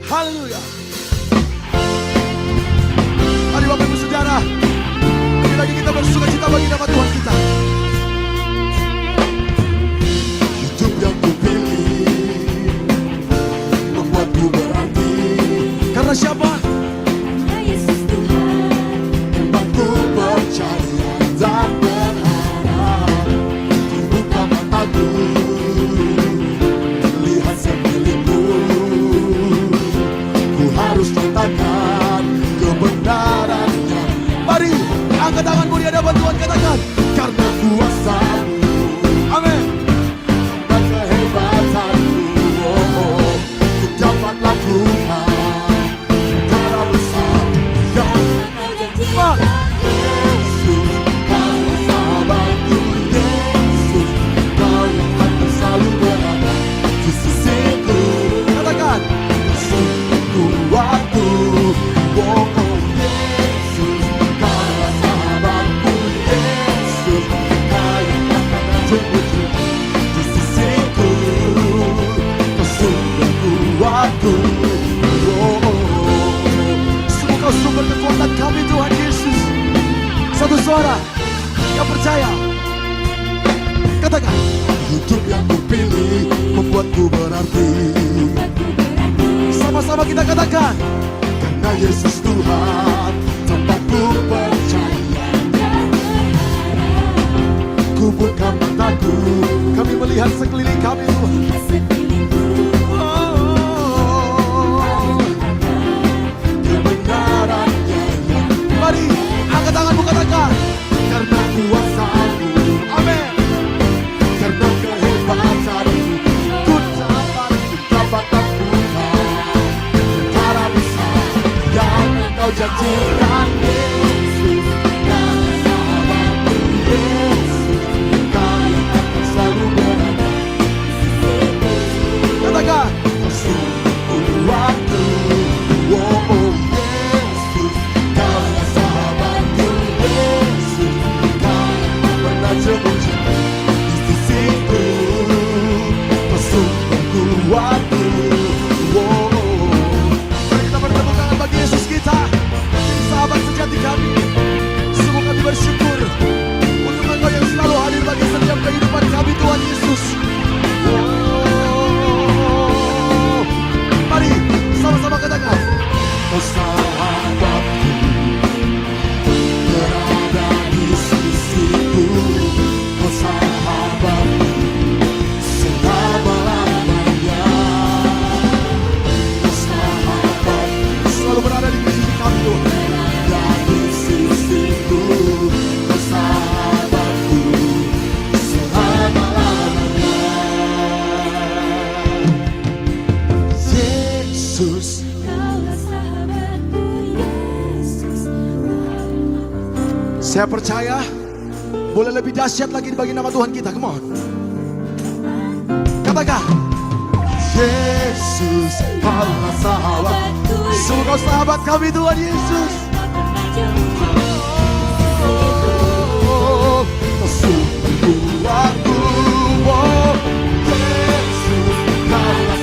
Haleluya. Mari Bapak Ibu Saudara, sekali lagi kita bersuka cita bagi nama Tuhan kita. Hidup yang kupilih membuatku berarti. Karena siapa? Karena Yesus Tuhan. Aku percaya dan berharap. Ku buka mataku, lihat sekelilingku. Ku harus nyatakan kebenarannya. Mari angkat tanganmu di hadapan Tuhan, katakan. Karena kuasa-Mu, Amin. dan kehebatanmu, ku dapat lakukan perkara besar yang Kau janji Bang. Yesus, Kau sahabatku. Yesus, Kau yang akan selalu berada di sisiku. Katakan. Kuatku, oh Yesus, Kaulah sahabatku. Yesus, Kau yang akan menjemputku di sisiku. Kau sumber kuatku, Semua kau sumber kekuatan kami Tuhan Yesus. Satu suara yang percaya. Katakan. hidup yang kupilih membuatku berarti. Sama-sama kita katakan. Karena Yesus Tuhan, tempatku percaya. Ku buka mataku, Kami melihat sekeliling kami Tuhan. Oh, kebenarannya yang mari angkat tanganmu katakan. karena kuasa-Mu, Amin. karena kehebatanmu, ku dapat lakukan perkara besar yang Kau janjikan. Yesus, Kau sahabatku. Yesus, Kau yang akan selalu berada di sisiku. Katakan. Kau sungguh kuatku, oh Yesus, Kaulah sahabatku. Yesus, Kau yang tak pernah jemu di sisiku. Kau sungguh kuatku, oh. Mari kita beri tepuk tangan bagi Yesus kita, sahabat sejati kami. Sungguh kami bersyukur untuk Engkau yang selalu hadir bagi setiap kehidupan kami Tuhan Yesus. Oh, mari sama-sama katakan. Kau sahabatku, berada di sisiku. Kau sahabatku, selama-lamanya. Kau sahabatku, Selalu berada di sisi kami Tuhan. berada di sisiku. Kau sahabatku, selama-lamanya. Yesus, Kaulah sahabatku Yesus. Saya percaya boleh lebih dahsyat lagi bagi nama Tuhan kita. Come on. Katakan. Yesus, Kaulah sahabat. Sungguh Kau sahabat kami Tuhan Yesus. Oh, Kau sungguh kuatku, oh Yesus, Kaulah